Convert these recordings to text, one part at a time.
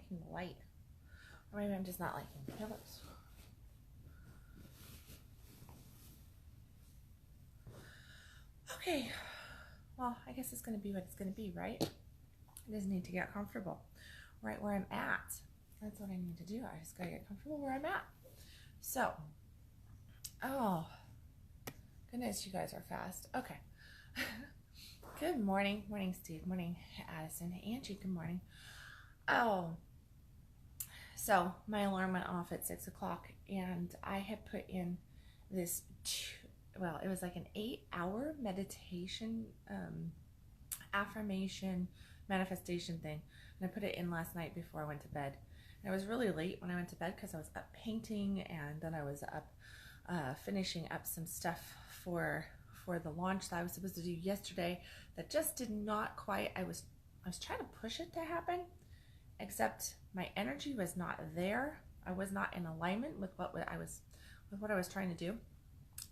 liking the light. Or maybe I'm just not liking the pillows. Okay. Well, I guess it's going to be what it's going to be, right? I just need to get comfortable right where I'm at. That's what I need to do. I just got to get comfortable where I'm at. So, oh, goodness, you guys are fast. Okay. Good morning. Morning, Steve. Morning, Addison. Angie, good morning. Oh, so my alarm went off at 6 o'clock, and I had put in this, well, it was like an 8-hour meditation, affirmation, manifestation thing. And I put it in last night before I went to bed. And it was really late when I went to bed because I was up painting, and then I was up finishing up some stuff for the launch that I was supposed to do yesterday that just did not quite, I was trying to push it to happen, except my energy was not there. I was not in alignment with what I was trying to do.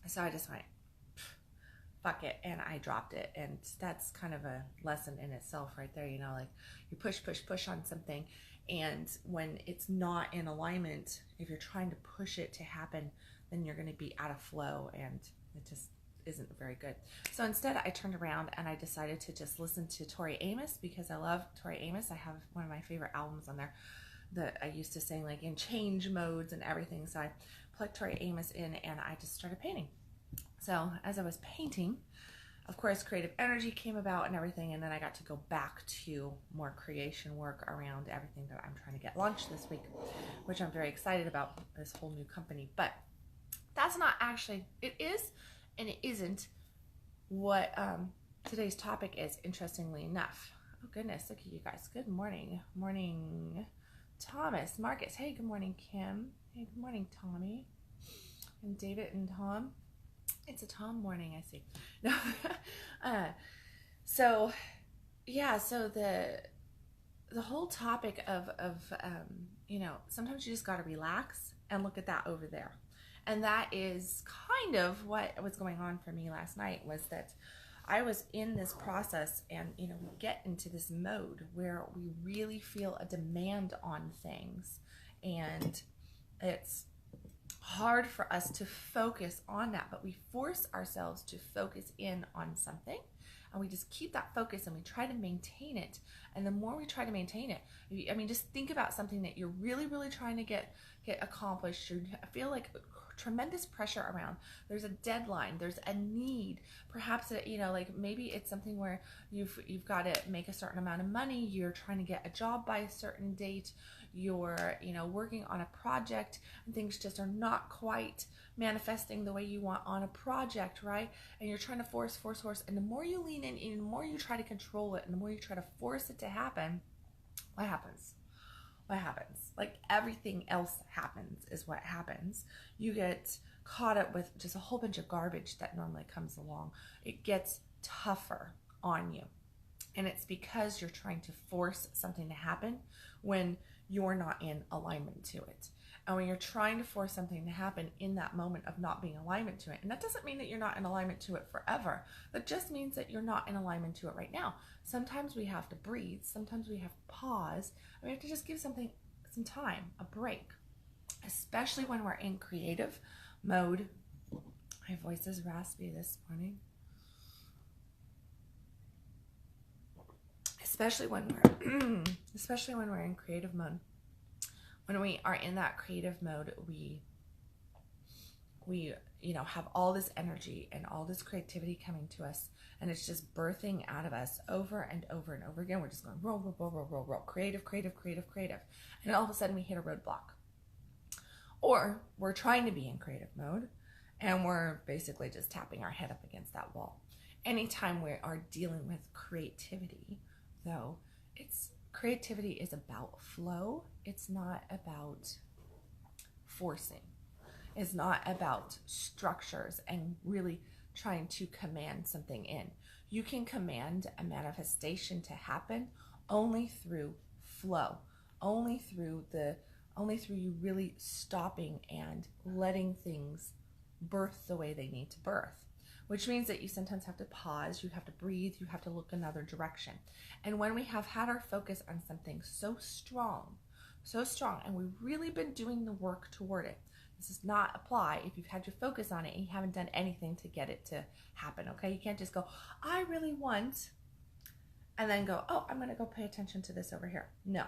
So I just went, fuck it, and I dropped it. And that's kind of a lesson in itself right there, you know, like you push on something, and when it's not in alignment, if you're trying to push it to happen, then you're going to be out of flow, and it just isn't very good. So instead I turned around and I decided to just listen to Tori Amos, because I love Tori Amos. I have one of my favorite albums on there that I used to sing like in change modes and everything. So I plugged Tori Amos in and I just started painting. So as I was painting, of course, creative energy came about and everything, and then I got to go back to more creation work around everything that I'm trying to get launched this week, which I'm very excited about, this whole new company. But that's not actually, it is and it isn't what today's topic is, interestingly enough. Oh goodness, look at you guys. Good morning. Morning, Thomas, Marcus. Hey, good morning, Kim. Hey, good morning, Tommy. And David and Tom. It's a Tom morning, I see. No. So yeah, so the whole topic of you know, sometimes you just got to relax and look at that over there. And that is kind of what was going on for me last night, was that I was in this process, and you know, we get into this mode where we really feel a demand on things, and it's hard for us to focus on that, but we force ourselves to focus in on something, and we just keep that focus and we try to maintain it. And the more we try to maintain it, I mean, just think about something that you're really trying to get accomplished. You feel like tremendous pressure around. There's a deadline, there's a need, perhaps you know, like maybe it's something where you've got to make a certain amount of money, you're trying to get a job by a certain date, you're, you know, working on a project, and things just are not quite manifesting the way you want on a project, right? And you're trying to force, and the more you lean in and the more you try to control it, and the more you try to force it to happen, what happens? What happens? Like everything else happens is what happens. You get caught up with just a whole bunch of garbage that normally comes along. It gets tougher on you. And it's because you're trying to force something to happen when you're not in alignment to it. And when you're trying to force something to happen in that moment of not being in alignment to it, and that doesn't mean that you're not in alignment to it forever. That just means that you're not in alignment to it right now. Sometimes we have to breathe. Sometimes we have to pause. And we have to just give something some time, a break, especially when we're in creative mode. My voice is raspy this morning. Especially when we're in creative mode. When we are in that creative mode, we you know, have all this energy and all this creativity coming to us, and it's just birthing out of us over and over and over again. We're just going roll, creative, and all of a sudden we hit a roadblock. Or we're trying to be in creative mode, and we're basically just tapping our head up against that wall. Anytime we are dealing with creativity, though, creativity is about flow. It's not about forcing. It's not about structures and really trying to command something in. You can command a manifestation to happen only through flow, only through you really stopping and letting things birth the way they need to birth. Which means that you sometimes have to pause, you have to breathe, you have to look another direction. And when we have had our focus on something so strong, so strong, and we've really been doing the work toward it. This does not apply if you've had your focus on it and you haven't done anything to get it to happen, okay? You can't just go, I really want, and then go, oh, I'm going to go pay attention to this over here. No.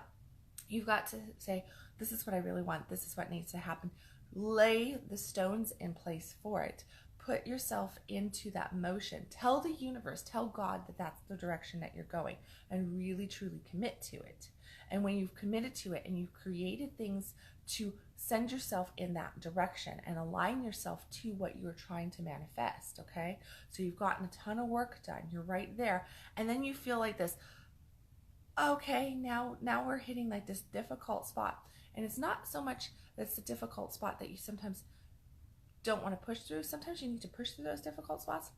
You've got to say, this is what I really want. This is what needs to happen. Lay the stones in place for it. Put yourself into that motion. Tell the universe, tell God that that's the direction that you're going, and really truly commit to it. And when you've committed to it and you've created things to send yourself in that direction and align yourself to what you're trying to manifest, okay? So you've gotten a ton of work done. You're right there. And then you feel like this, okay, now we're hitting like this difficult spot. And it's not so much that it's a difficult spot that you sometimes don't want to push through. Sometimes you need to push through those difficult spots.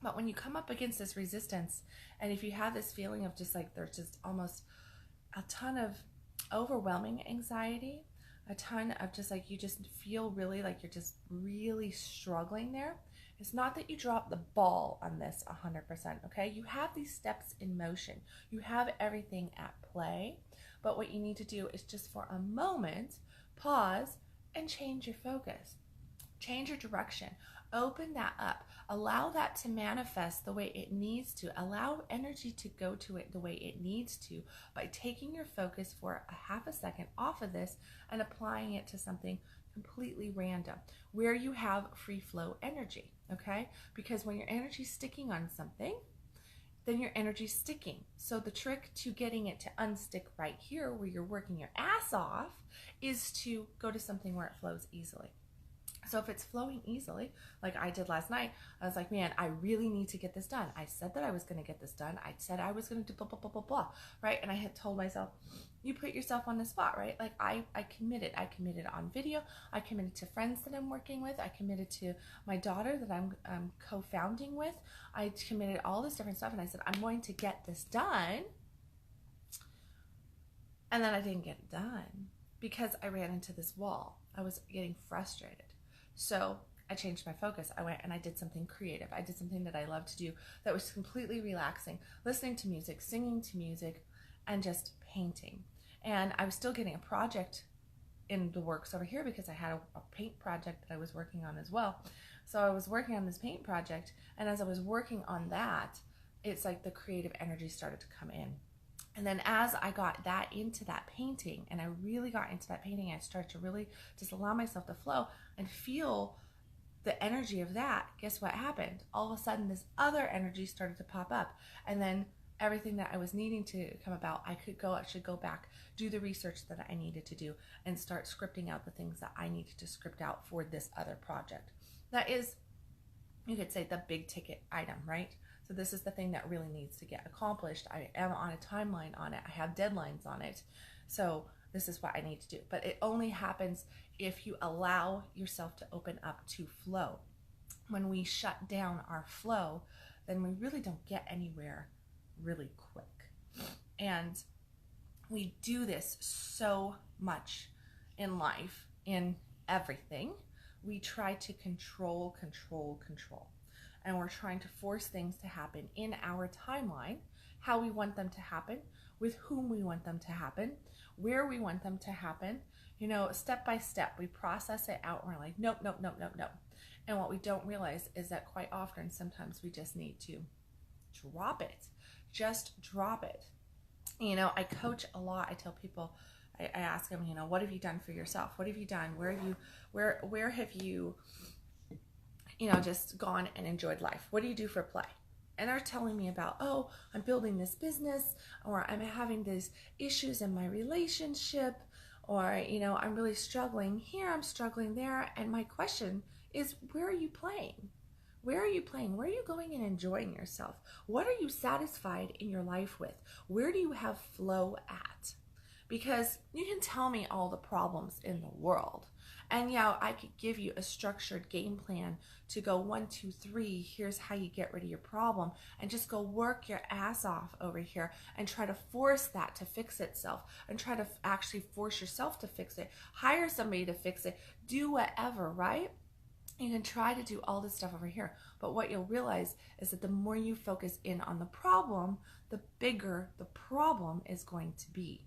But when you come up against this resistance, and if you have this feeling of just like there's just almost a ton of overwhelming anxiety, a ton of just like you just feel really like you're just really struggling there, it's not that you drop the ball on this 100%, okay? You have these steps in motion. You have everything at play. But what you need to do is just for a moment, pause and change your focus. Change your direction. Open that up. Allow that to manifest the way it needs to. Allow energy to go to it the way it needs to by taking your focus for a half a second off of this and applying it to something completely random where you have free flow energy, okay? Because when your energy's sticking on something, then your energy's sticking. So the trick to getting it to unstick right here where you're working your ass off is to go to something where it flows easily. So if it's flowing easily, like I did last night, I was like, man, I really need to get this done. I said that I was going to get this done. I said I was going to do blah, blah, blah, blah, blah, right? And I had told myself, you put yourself on the spot, right? Like I committed. I committed on video. I committed to friends that I'm working with. I committed to my daughter that I'm co-founding with. I committed all this different stuff. And I said, I'm going to get this done. And then I didn't get it done because I ran into this wall. I was getting frustrated. So I changed my focus. I went and I did something creative. I did something that I love to do that was completely relaxing, listening to music, singing to music, and just painting. And I was still getting a project in the works over here because I had a paint project that I was working on as well. So I was working on this paint project, and as I was working on that, it's like the creative energy started to come in. And then as I got that into that painting, and I really got into that painting, I started to really just allow myself to flow and feel the energy of that. Guess what happened? All of a sudden, this other energy started to pop up. And then everything that I was needing to come about, I should go back, do the research that I needed to do, and start scripting out the things that I needed to script out for this other project. That is, you could say, the big ticket item, right? So this is the thing that really needs to get accomplished. I am on a timeline on it. I have deadlines on it. So this is what I need to do. But it only happens if you allow yourself to open up to flow. When we shut down our flow, then we really don't get anywhere really quick. And we do this so much in life, in everything. We try to control. And we're trying to force things to happen in our timeline, how we want them to happen, with whom we want them to happen, where we want them to happen, step by step. We process it out and we're like, nope. And what we don't realize is that quite often, sometimes we just need to drop it. Just drop it. I coach a lot. I tell people, I ask them, what have you done for yourself? What have you done? Where have you just gone and enjoyed life? What do you do for play? And they're telling me about, oh, I'm building this business, or I'm having these issues in my relationship, or, I'm really struggling here, I'm struggling there. And my question is, where are you playing? Where are you playing? Where are you going and enjoying yourself? What are you satisfied in your life with? Where do you have flow at? Because you can tell me all the problems in the world. And yeah, I could give you a structured game plan to go 1, 2, 3, here's how you get rid of your problem, and just go work your ass off over here and try to force that to fix itself, and try to actually force yourself to fix it. Hire somebody to fix it. Do whatever, right? You can try to do all this stuff over here, but what you'll realize is that the more you focus in on the problem, the bigger the problem is going to be.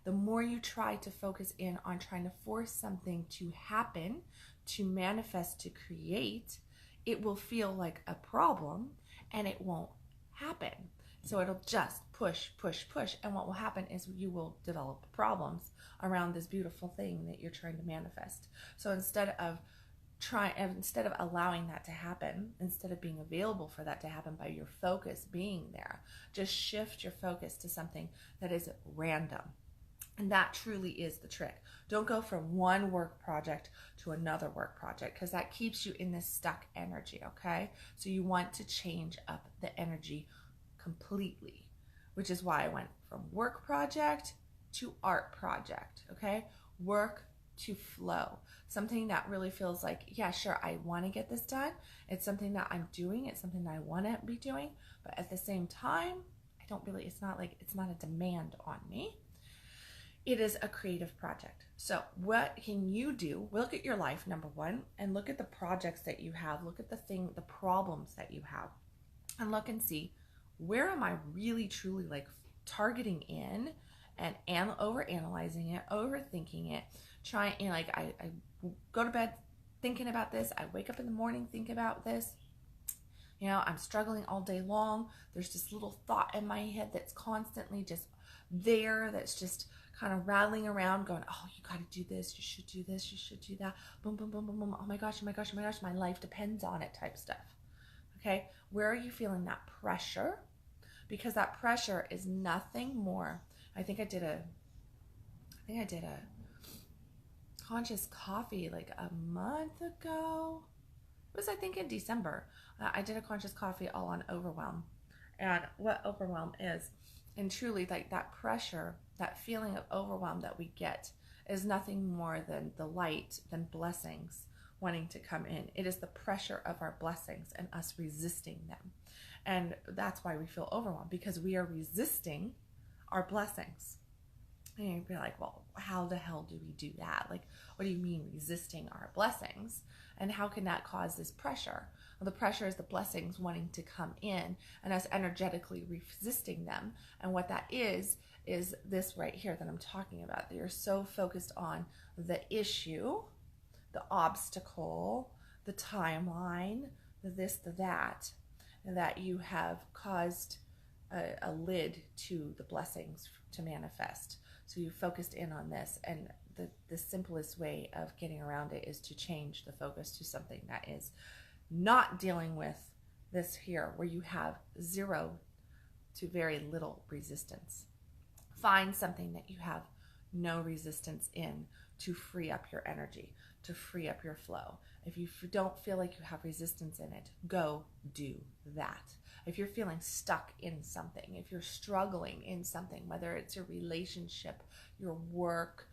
the more you try to focus in on trying to force something to happen, to manifest, to create, it will feel like a problem and it won't happen. So it'll just push, push, push. And what will happen is you will develop problems around this beautiful thing that you're trying to manifest. So instead of allowing that to happen, instead of being available for that to happen by your focus being there, just shift your focus to something that is random. And that truly is the trick. Don't go from one work project to another work project, because that keeps you in this stuck energy, okay? So you want to change up the energy completely, which is why I went from work project to art project, okay? Work to flow. Something that really feels like, yeah, sure, I want to get this done. It's something that I'm doing. It's something that I want to be doing. But at the same time, it's not a demand on me. It is a creative project. So what can you do? Look at your life, number one, and look at the projects that you have. Look at the problems that you have, and look and see, where am I really truly like targeting in and over analyzing it, overthinking it, trying, like I go to bed thinking about this. I wake up in the morning thinking about this. I'm struggling all day long. There's this little thought in my head that's constantly just there, that's just kind of rattling around going, oh, you got to do this, you should do this, you should do that, boom, boom, boom, boom, boom, oh my gosh, oh my gosh, oh my gosh, my life depends on it type stuff. Okay, where are you feeling that pressure? Because that pressure is nothing more. I think I did a conscious coffee like a month ago. It was, I think, in December. I did a conscious coffee all on overwhelm, and what overwhelm is. And truly, like that pressure, that feeling of overwhelm that we get is nothing more than the light, than blessings wanting to come in. It is the pressure of our blessings and us resisting them. And that's why we feel overwhelmed, because we are resisting our blessings. And you'd be like, well, how the hell do we do that? Like, what do you mean resisting our blessings? And how can that cause this pressure? Well, the pressure is the blessings wanting to come in and us energetically resisting them. And what that is this right here that I'm talking about. That you're so focused on the issue, the obstacle, the timeline, the this, the that, and that you have caused a lid to the blessings to manifest. So you focused in on this, and the simplest way of getting around it is to change the focus to something that is not dealing with this here, where you have zero to very little resistance. Find something that you have no resistance in to free up your energy, to free up your flow. If you don't feel like you have resistance in it, go do that. If you're feeling stuck in something, if you're struggling in something, whether it's your relationship, your work,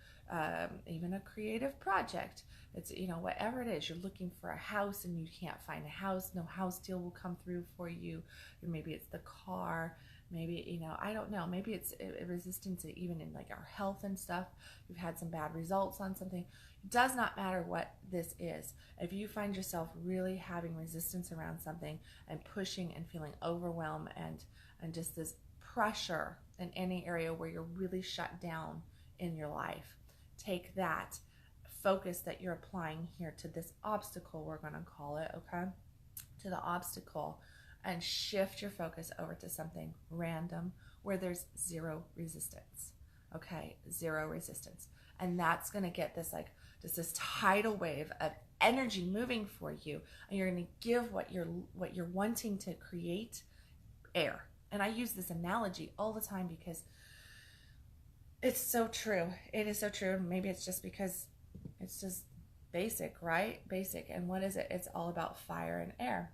even a creative project, it's, whatever it is, you're looking for a house and you can't find a house, no house deal will come through for you, or maybe it's the car, maybe, I don't know, maybe it's a resistance even in like our health and stuff. You've had some bad results on something. It does not matter what this is. If you find yourself really having resistance around something and pushing and feeling overwhelmed and just this pressure in any area where you're really shut down in your life, take that focus that you're applying here to this obstacle, we're going to call it, okay, to the obstacle, and shift your focus over to something random where there's zero resistance. Okay, zero resistance. And that's going to get this like just this tidal wave of energy moving for you, and you're going to give what you're wanting to create air. And I use this analogy all the time because it's so true. It is so true. Maybe it's just because it's just basic, right? Basic. And what is it? It's all about fire and air.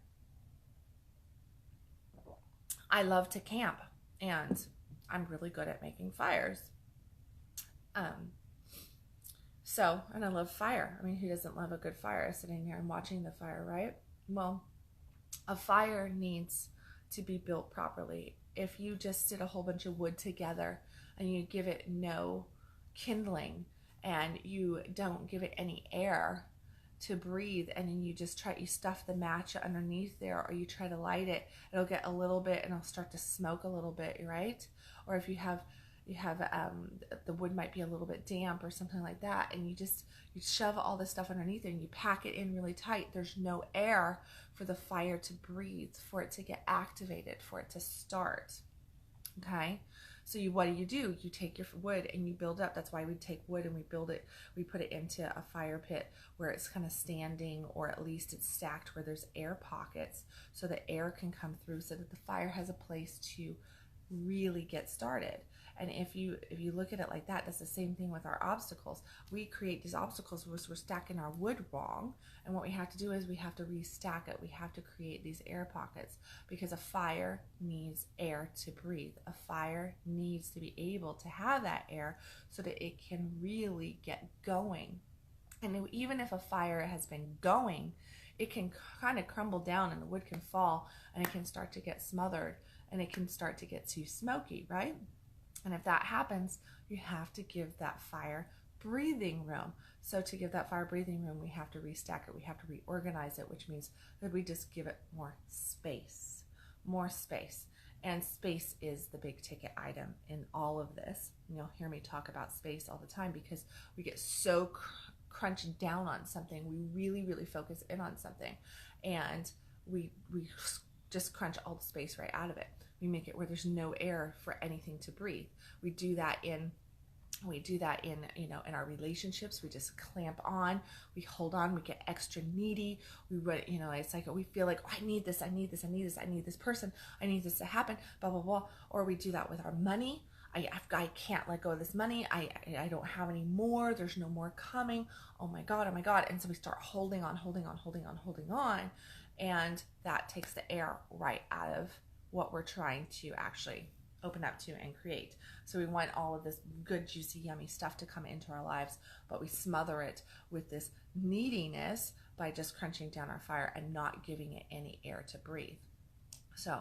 I love to camp, and I'm really good at making fires. And I love fire. I mean, who doesn't love a good fire? Sitting here and watching the fire, right? Well, a fire needs to be built properly. If you just sit a whole bunch of wood together and you give it no kindling and you don't give it any air to breathe, and then you stuff the match underneath there, or you try to light it, it'll get a little bit and it'll start to smoke a little bit, right? Or if you have you have the wood might be a little bit damp or something like that, and you shove all this stuff underneath it and you pack it in really tight. There's no air for the fire to breathe, for it to get activated, for it to start. Okay, so what do? You take your wood and you build up. That's why we take wood and we put it into a fire pit where it's kind of standing, or at least it's stacked where there's air pockets, so the air can come through, so that the fire has a place to really get started. And if you look at it like that, that's the same thing with our obstacles. We create these obstacles because we're stacking our wood wrong, and what we have to do is we have to restack it. We have to create these air pockets, because a fire needs air to breathe. A fire needs to be able to have that air so that it can really get going. And even if a fire has been going, it can kind of crumble down and the wood can fall and it can start to get smothered and it can start to get too smoky, right? And if that happens, you have to give that fire breathing room. So to give that fire breathing room, we have to restack it. We have to reorganize it, which means that we just give it more space. More space. And space is the big ticket item in all of this. And you'll hear me talk about space all the time, because we get so crunched down on something. We really, really focus in on something. And we just crunch all the space right out of it. We make it where there's no air for anything to breathe. We do that in in our relationships. We just clamp on, we hold on, we get extra needy. It's like we feel like, oh, I need this, I need this, I need this, I need this person, I need this to happen, blah blah blah. Or we do that with our money. I can't let go of this money. I don't have any more. There's no more coming. Oh my God. And so we start holding on. And that takes the air right out of what we're trying to actually open up to and create. So we want all of this good, juicy, yummy stuff to come into our lives, but we smother it with this neediness by just crunching down our fire and not giving it any air to breathe. So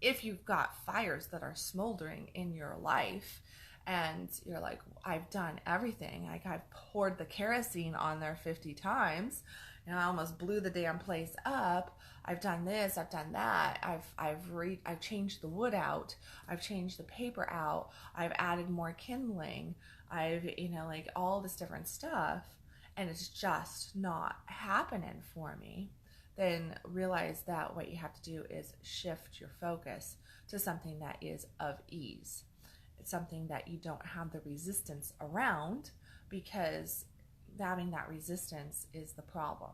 if you've got fires that are smoldering in your life and you're like, I've done everything, like I've poured the kerosene on there 50 times, and I almost blew the damn place up. I've done this, I've done that. I've changed the wood out. I've changed the paper out. I've added more kindling. I've like all this different stuff, and it's just not happening for me. Then realize that what you have to do is shift your focus to something that is of ease. It's something that you don't have the resistance around, because having that resistance is the problem.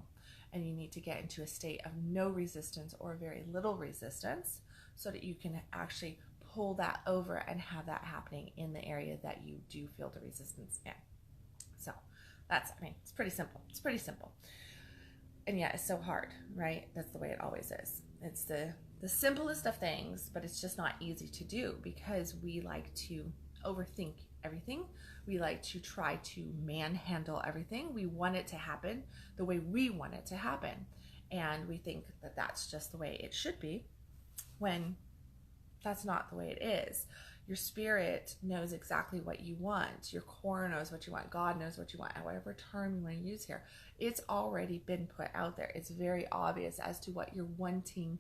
And you need to get into a state of no resistance or very little resistance, so that you can actually pull that over and have that happening in the area that you do feel the resistance in. So it's pretty simple. It's pretty simple. And yet it's so hard, right? That's the way it always is. It's the simplest of things, but it's just not easy to do, because we like to overthink everything. We like to try to manhandle everything. We want it to happen the way we want it to happen. And we think that that's just the way it should be, when that's not the way it is. Your spirit knows exactly what you want. Your core knows what you want. God knows what you want. Whatever term you want to use here, it's already been put out there. It's very obvious as to what you're wanting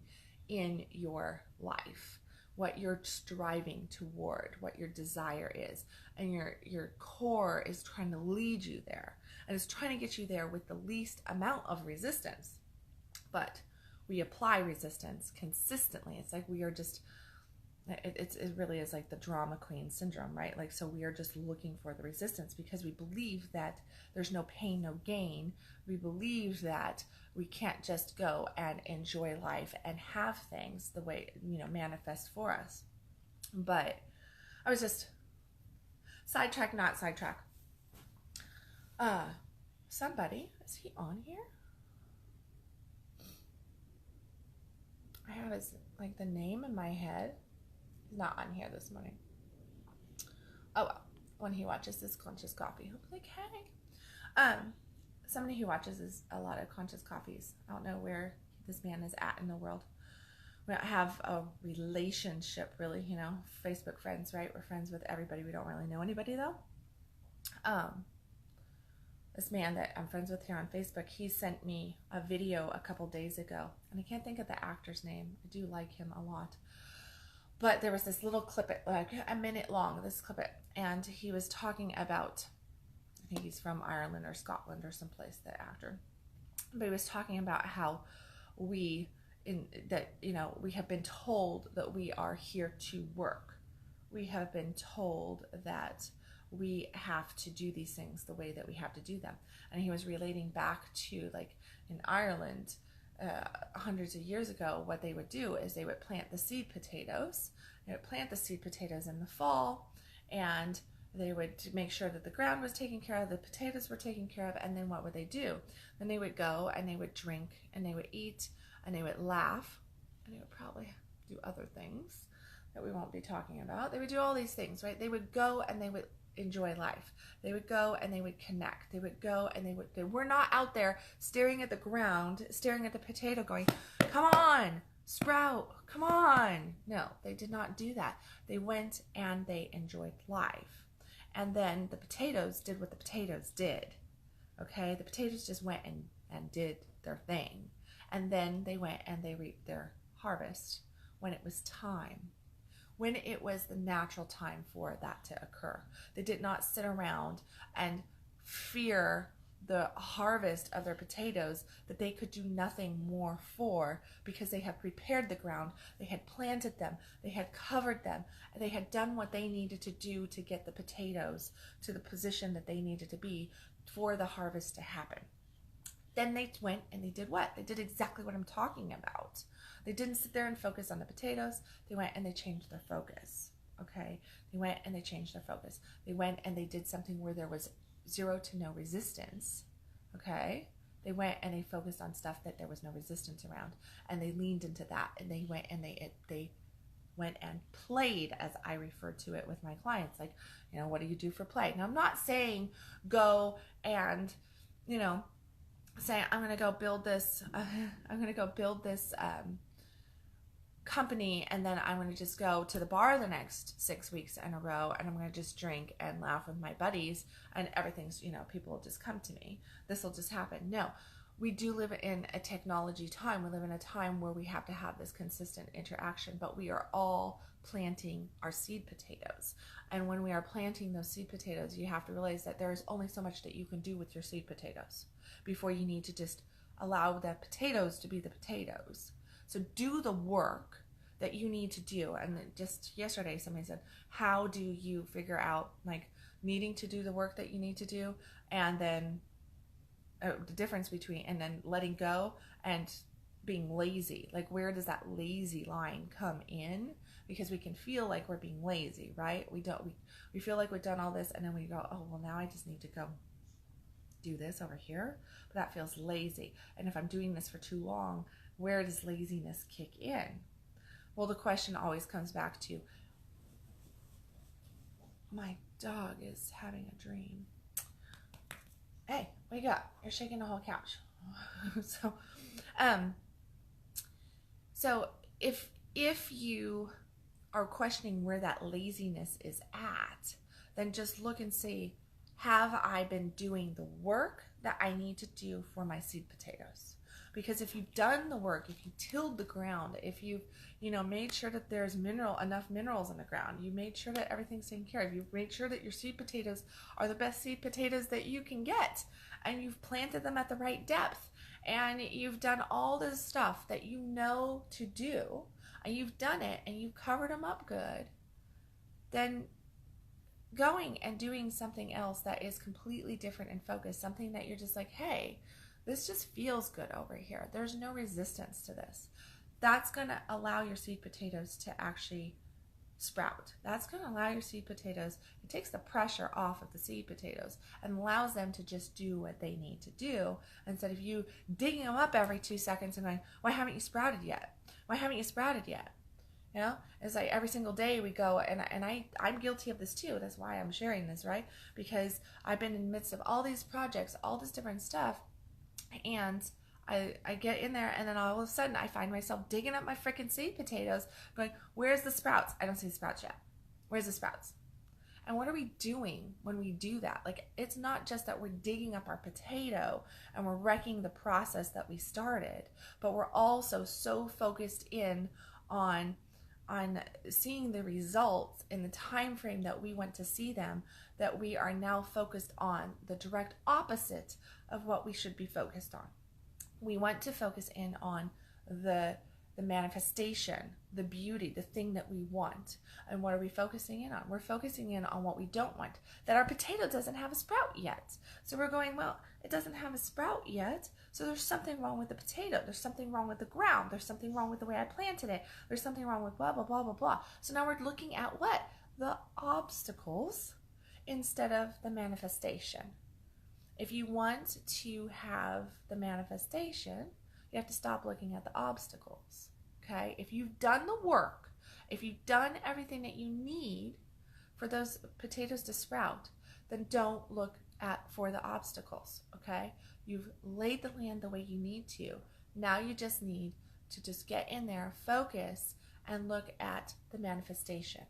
in your life, what you're striving toward, what your desire is. And your core is trying to lead you there. And it's trying to get you there with the least amount of resistance. But we apply resistance consistently. It's like we are just... It really is like the drama queen syndrome, right? Like, so we are just looking for the resistance because we believe that there's no pain, no gain. We believe that we can't just go and enjoy life and have things the way, manifest for us. But I was just sidetrack. Somebody, is he on here? I have his, the name in my head. He's not on here this morning. Oh well, when he watches this Conscious Coffee, he'll be like, hey. Somebody who watches a lot of Conscious Coffees. I don't know where this man is at in the world. We don't have a relationship, really, Facebook friends, right? We're friends with everybody. We don't really know anybody, though. This man that I'm friends with here on Facebook, he sent me a video a couple days ago, and I can't think of the actor's name. I do like him a lot. But there was this little clip, like a minute long, this clip, and he was talking about, I think he's from Ireland or Scotland or someplace, the actor. But he was talking about how we we have been told that we are here to work. We have been told that we have to do these things the way that we have to do them. And he was relating back to, like, in Ireland, hundreds of years ago, what they would do is they would plant the seed potatoes. They would plant the seed potatoes in the fall, and they would make sure that the ground was taken care of, the potatoes were taken care of, and then what would they do? Then they would go and they would drink and they would eat and they would laugh and they would probably do other things that we won't be talking about. They would do all these things, right? They would go and they would enjoy life. They would go and they would connect. They would go and they were not out there staring at the ground, staring at the potato going, come on, sprout, come on. No, they did not do that. They went and they enjoyed life. And then the potatoes did what the potatoes did. Okay, the potatoes just went and did their thing. And then they went and they reaped their harvest when it was time. When it was the natural time for that to occur. They did not sit around and fear the harvest of their potatoes that they could do nothing more for, because they had prepared the ground, they had planted them, they had covered them, and they had done what they needed to do to get the potatoes to the position that they needed to be for the harvest to happen. Then they went and they did what? They did exactly what I'm talking about. They didn't sit there and focus on the potatoes. They went and they changed their focus. Okay? They went and they changed their focus. They went and they did something where there was zero to no resistance. Okay? They went and they focused on stuff that there was no resistance around, and they leaned into that, and they went and they went and played, as I refer to it with my clients. Like, what do you do for play? Now, I'm not saying go and, say I'm going to go build this company, and then I'm going to just go to the bar the next 6 weeks in a row, and I'm going to just drink and laugh with my buddies, and everything's, people will just come to me. This will just happen. No, we do live in a technology time. We live in a time where we have to have this consistent interaction, but we are all planting our seed potatoes. And when we are planting those seed potatoes, you have to realize that there is only so much that you can do with your seed potatoes before you need to just allow the potatoes to be the potatoes. So do the work that you need to do. And just yesterday, somebody said, how do you figure out, like, needing to do the work that you need to do, and then the difference between, and then letting go and being lazy? Like, where does that lazy line come in? Because we can feel like we're being lazy, right? We feel like we've done all this, and then we go, oh, well, now I just need to go do this over here. But that feels lazy. And if I'm doing this for too long, where does laziness kick in? Well, the question always comes back to, my dog is having a dream. Hey, wake up. You're shaking the whole couch. So if you are questioning where that laziness is at, then just look and see, have I been doing the work that I need to do for my seed potatoes? Because if you've done the work, if you tilled the ground, if you've made sure that there's enough minerals in the ground, you made sure that everything's taken care of, you've made sure that your seed potatoes are the best seed potatoes that you can get, and you've planted them at the right depth, and you've done all this stuff that you know to do, and you've done it, and you've covered them up good, then going and doing something else that is completely different in focus, something that you're just like, hey, this just feels good over here. There's no resistance to this. That's going to allow your seed potatoes to actually sprout. That's going to allow your seed potatoes, it takes the pressure off of the seed potatoes and allows them to just do what they need to do, instead of you digging them up every 2 seconds and going, why haven't you sprouted yet? Why haven't you sprouted yet? It's like every single day we go, and I'm guilty of this too. That's why I'm sharing this, right? Because I've been in the midst of all these projects, all this different stuff, and I get in there, and then all of a sudden I find myself digging up my freaking seed potatoes going, where's the sprouts? I don't see the sprouts yet. Where's the sprouts? And what are we doing when we do that? Like, it's not just that we're digging up our potato and we're wrecking the process that we started, but we're also so focused in on on seeing the results in the time frame that we want to see them, that we are now focused on the direct opposite of what we should be focused on. We want to focus in on the manifestation, the beauty, the thing that we want. And what are we focusing in on? We're focusing in on what we don't want. That our potato doesn't have a sprout yet. So we're going, well, it doesn't have a sprout yet, so there's something wrong with the potato. There's something wrong with the ground. There's something wrong with the way I planted it. There's something wrong with blah, blah, blah, blah, blah. So now we're looking at what? The obstacles instead of the manifestation. If you want to have the manifestation, you have to stop looking at the obstacles, okay? If you've done the work, if you've done everything that you need for those potatoes to sprout, then don't look for the obstacles, okay? You've laid the land the way you need to. Now you just need to just get in there, focus, and look at the manifestation.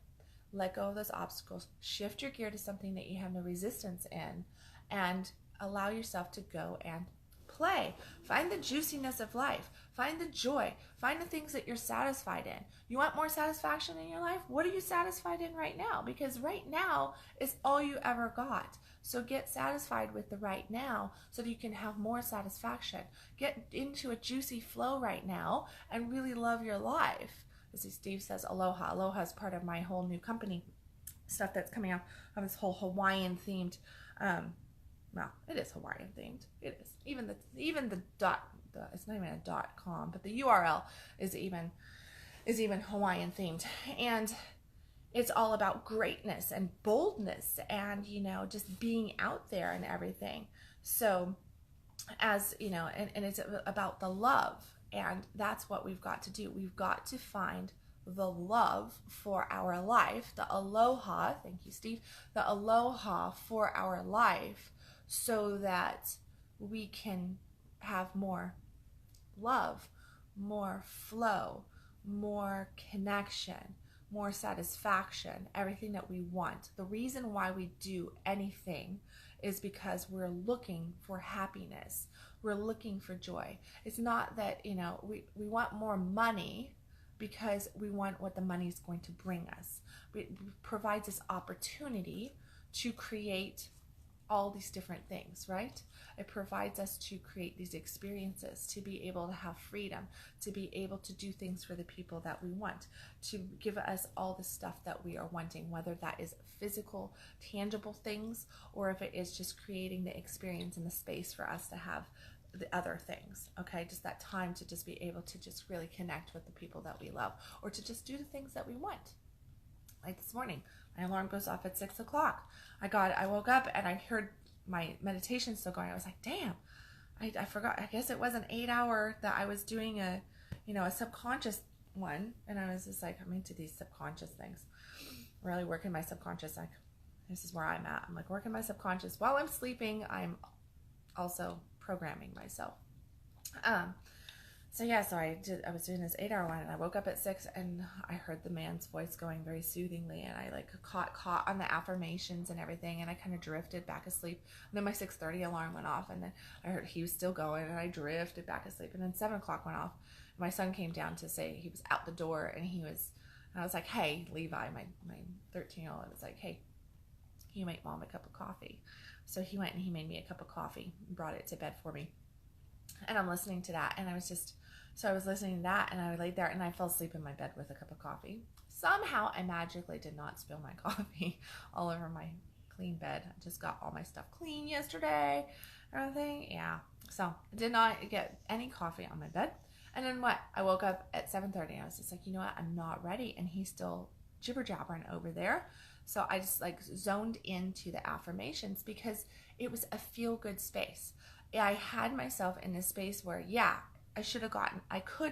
Let go of those obstacles. Shift your gear to something that you have no resistance in, and allow yourself to go and play. Find the juiciness of life. Find the joy. Find the things that you're satisfied in. You want more satisfaction in your life? What are you satisfied in right now? Because right now is all you ever got. So get satisfied with the right now so that you can have more satisfaction. Get into a juicy flow right now and really love your life. As Steve says, Aloha. Aloha is part of my whole new company stuff that's coming out of this whole Hawaiian themed well, it is Hawaiian themed. It is. Even the it's not even a .com, but the URL is even Hawaiian themed. And it's all about greatness and boldness and, just being out there and everything. So as, and it's about the love, and that's what we've got to do. We've got to find the love for our life, the aloha, thank you, Steve, the aloha for our life, so that we can have more love, more flow, more connection, more satisfaction, everything that we want. The reason why we do anything is because we're looking for happiness. We're looking for joy. It's not that, we want more money because we want what the money is going to bring us. It provides us opportunity to create all these different things, right? It provides us to create these experiences, to be able to have freedom, to be able to do things for the people that we want, to give us all the stuff that we are wanting, whether that is physical, tangible things, or if it is just creating the experience and the space for us to have the other things, okay? Just that time to just be able to just really connect with the people that we love, or to just do the things that we want. Like this morning, my alarm goes off at 6 o'clock. I woke up and I heard my meditation still going. I was like, damn, I forgot. I guess it was an 8-hour that I was doing a subconscious one. And I was just like, I'm into these subconscious things. Really working my subconscious. Like, this is where I'm at. I'm like working my subconscious. While I'm sleeping, I'm also programming myself. So I was doing this 8-hour one, and I woke up at 6 and I heard the man's voice going very soothingly, and I caught on the affirmations and everything, and I kind of drifted back asleep. And then my 6:30 alarm went off, and then I heard he was still going, and I drifted back asleep. And then 7 o'clock went off. My son came down to say he was out the door, and I was like, hey, Levi, my 13-year-old, I was like, hey, can you make mom a cup of coffee? So he went and he made me a cup of coffee and brought it to bed for me. And I'm listening to that, and I was listening to that, and I laid there and I fell asleep in my bed with a cup of coffee. Somehow I magically did not spill my coffee all over my clean bed. I just got all my stuff clean yesterday, everything. Yeah. So I did not get any coffee on my bed. And then what? I woke up at 7:30 and I was just like, you know what? I'm not ready. And he's still jibber jabbering over there. So I just zoned into the affirmations because it was a feel good space. I had myself in a space where, I could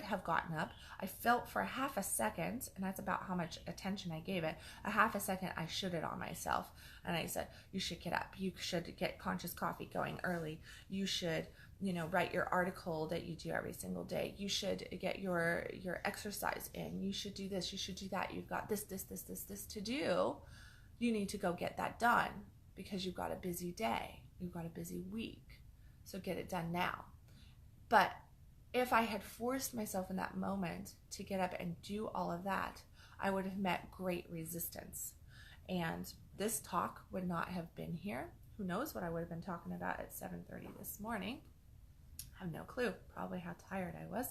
have gotten up. I felt for a half a second, and that's about how much attention I gave it. A half a second, I shoulded on myself. And I said, you should get up. You should get conscious coffee going early. You should, write your article that you do every single day. You should get your exercise in. You should do this. You should do that. You've got this to do. You need to go get that done because you've got a busy day. You've got a busy week. So get it done now. But if I had forced myself in that moment to get up and do all of that, I would have met great resistance. And this talk would not have been here. Who knows what I would have been talking about at 7:30 this morning. I have no clue. Probably how tired I was.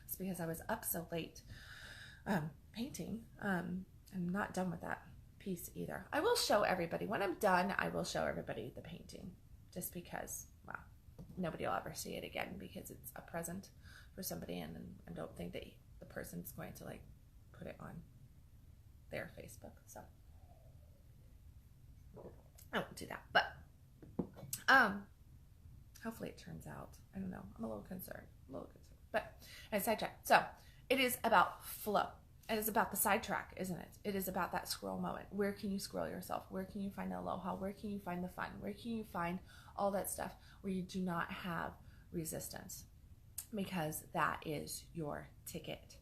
It's because I was up so late painting. I'm not done with that piece either. I will show everybody. When I'm done, I will show everybody the painting. Just because, well, nobody will ever see it again because it's a present for somebody, and I don't think that the person's going to like put it on their Facebook. So I won't do that. But hopefully it turns out. I don't know. I'm a little concerned. But I sidetracked. So it is about flow. It is about the sidetrack, isn't it? It is about that scroll moment. Where can you scroll yourself? Where can you find the aloha? Where can you find the fun? Where can you find all that stuff where you do not have resistance? Because that is your ticket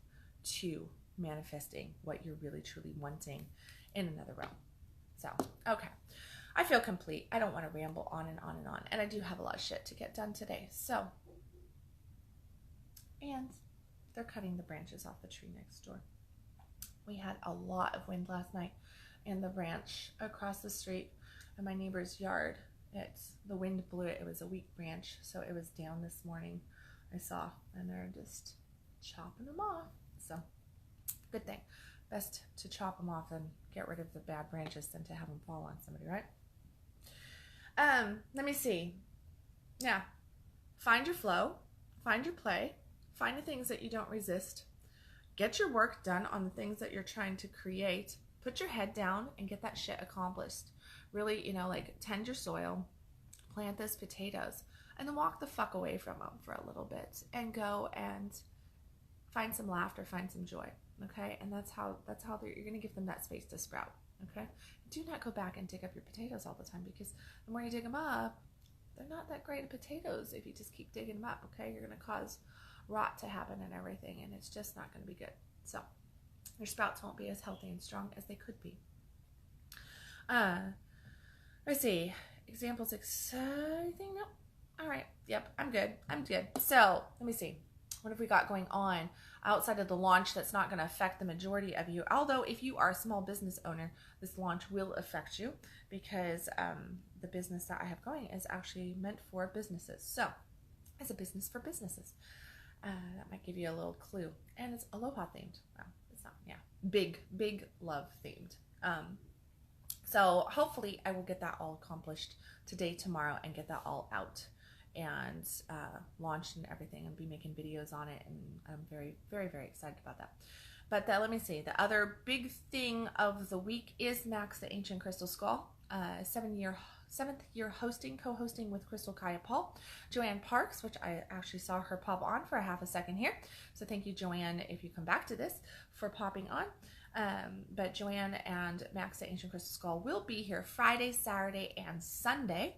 to manifesting what you're really truly wanting in another realm. So, okay. I feel complete. I don't want to ramble on and on and on. And I do have a lot of shit to get done today. So, and they're cutting the branches off the tree next door. We had a lot of wind last night, and the branch across the street in my neighbor's yard, the wind blew it. It was a weak branch, so it was down this morning, I saw, and they're just chopping them off. So, good thing. Best to chop them off and get rid of the bad branches than to have them fall on somebody, right? Let me see. Yeah. Find your flow. Find your play. Find the things that you don't resist. Get your work done on the things that you're trying to create. Put your head down and get that shit accomplished. Really, like tend your soil, plant those potatoes, and then walk the fuck away from them for a little bit and go and find some laughter, find some joy. Okay? And that's how you're going to give them that space to sprout. Okay? Do not go back and dig up your potatoes all the time, because the more you dig them up, they're not that great at potatoes if you just keep digging them up. Okay? You're going to cause rot to happen and everything, and it's just not going to be good. So your sprouts won't be as healthy and strong as they could be. Let's see. Examples exciting? Nope. All right. Yep. I'm good. So let me see. What have we got going on outside of the launch that's not going to affect the majority of you? Although if you are a small business owner, this launch will affect you, because the business that I have going is actually meant for businesses. So it's a business for businesses. That might give you a little clue. And it's Aloha themed. Well, it's not, yeah. Big love themed. So hopefully I will get that all accomplished today, tomorrow, and get that all out and launched and everything, and be making videos on it. And I'm very, very, very excited about that. But let me see. The other big thing of the week is Max the Ancient Crystal Skull. 7th year co-hosting with Crystal Kaya Paul, Joanne Parks, which I actually saw her pop on for a half a second here. So thank you, Joanne, if you come back to this, for popping on. But Joanne and Max the Ancient Crystal Skull will be here Friday, Saturday, and Sunday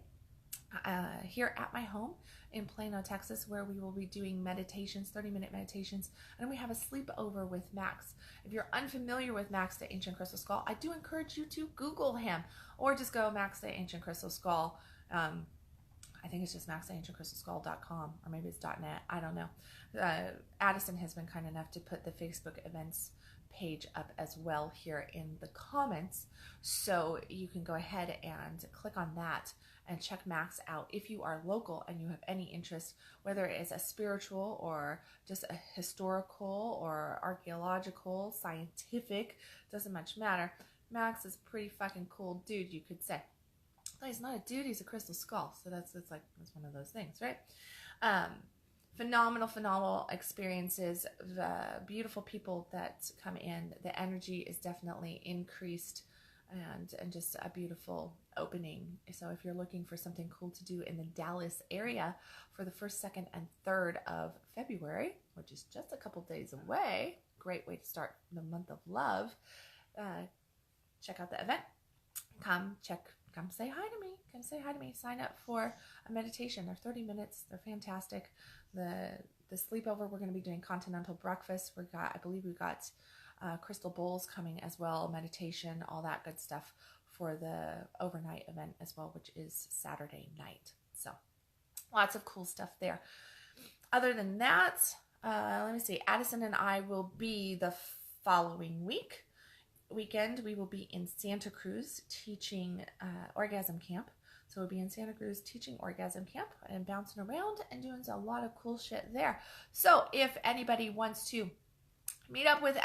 here at my home in Plano, Texas, where we will be doing meditations, 30-minute meditations, and we have a sleepover with Max. If you're unfamiliar with Max the Ancient Crystal Skull, I do encourage you to Google him, or just go Max the Ancient Crystal Skull. I think it's just maxtheancientcrystalskull.com, or maybe it's .net. I don't know. Addison has been kind enough to put the Facebook events page up as well here in the comments, so you can go ahead and click on that and check Max out if you are local and you have any interest, whether it is a spiritual or just a historical or archaeological, scientific, doesn't much matter. Max is a pretty fucking cool dude, you could say. No, he's not a dude, he's a crystal skull, so that's one of those things, right? Phenomenal experiences, the beautiful people that come in. The energy is definitely increased, and just a beautiful opening. So if you're looking for something cool to do in the Dallas area for the 1st, 2nd, and 3rd of February, which is just a couple days away, great way to start the month of love, check out the event. Come say hi to me. Sign up for a meditation. They're 30 minutes. They're fantastic. The sleepover, we're going to be doing continental breakfast. I believe we've got crystal bowls coming as well, meditation, all that good stuff for the overnight event as well, which is Saturday night. So lots of cool stuff there. Other than that, let me see. Addison and I will be the following week weekend, we will be in Santa Cruz teaching Orgasm Camp. So we'll be in Santa Cruz teaching Orgasm Camp and bouncing around and doing a lot of cool shit there. So if anybody wants to meet up with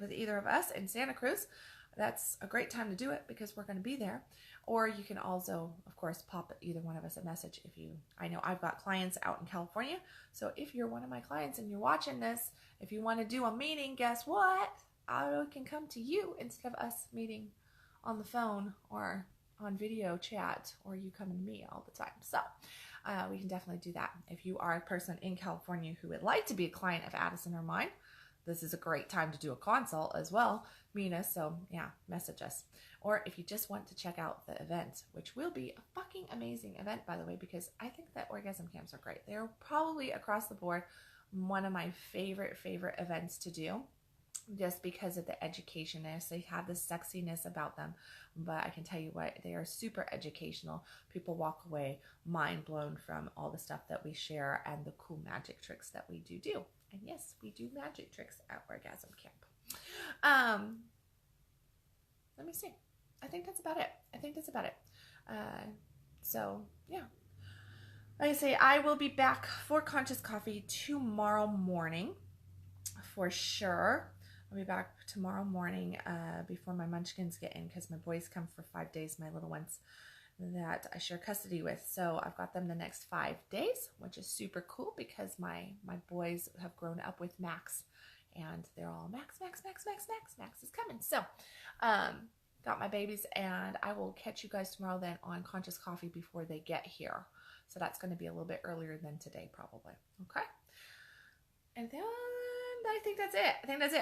with either of us in Santa Cruz, that's a great time to do it because we're going to be there. Or you can also, of course, pop either one of us a message if you, I know I've got clients out in California. So if you're one of my clients and you're watching this, if you want to do a meeting, guess what? I can come to you instead of us meeting on the phone or on video chat, or you coming to me all the time. So we can definitely do that. If you are a person in California who would like to be a client of Addison or mine, this is a great time to do a consult as well, Mina. So yeah, message us. Or if you just want to check out the event, which will be a fucking amazing event, by the way, because I think that orgasm camps are great. They're probably across the board one of my favorite events to do, just because of the educationness. They have this sexiness about them, but I can tell you what, they are super educational. People walk away mind blown from all the stuff that we share and the cool magic tricks that we do. And yes, we do magic tricks at Orgasm Camp. Let me see. I think that's about it. So yeah, like I say, I will be back for Conscious Coffee tomorrow morning for sure. I'll be back tomorrow morning before my munchkins get in, because my boys come for 5 days, my little ones that I share custody with. So I've got them the next 5 days, which is super cool because my boys have grown up with Max and they're all Max is coming. So got my babies, and I will catch you guys tomorrow then on Conscious Coffee before they get here. So that's going to be a little bit earlier than today probably. Okay. And then I think that's it.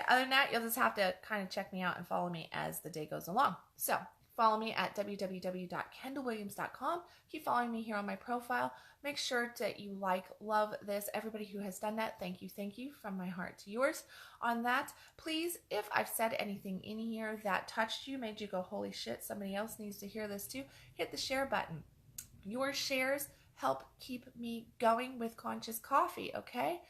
Other than that, you'll just have to kind of check me out and follow me as the day goes along. So follow me at www.kendallwilliams.com. Keep following me here on my profile. Make sure that you love this. Everybody who has done that, thank you from my heart to yours on that. Please, if I've said anything in here that touched you, made you go, holy shit, somebody else needs to hear this too, hit the share button. Your shares help keep me going with Conscious Coffee, okay?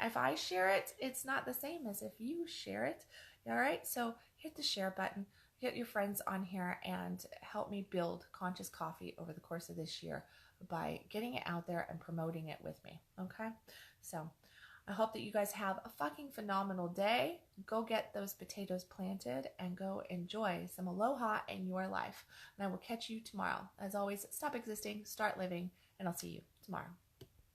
If I share it, it's not the same as if you share it. All right, so hit the share button, get your friends on here, and help me build Conscious Coffee over the course of this year by getting it out there and promoting it with me. Okay, so I hope that you guys have a fucking phenomenal day. Go get those potatoes planted and go enjoy some aloha in your life. And I will catch you tomorrow. As always, stop existing, start living, and I'll see you tomorrow.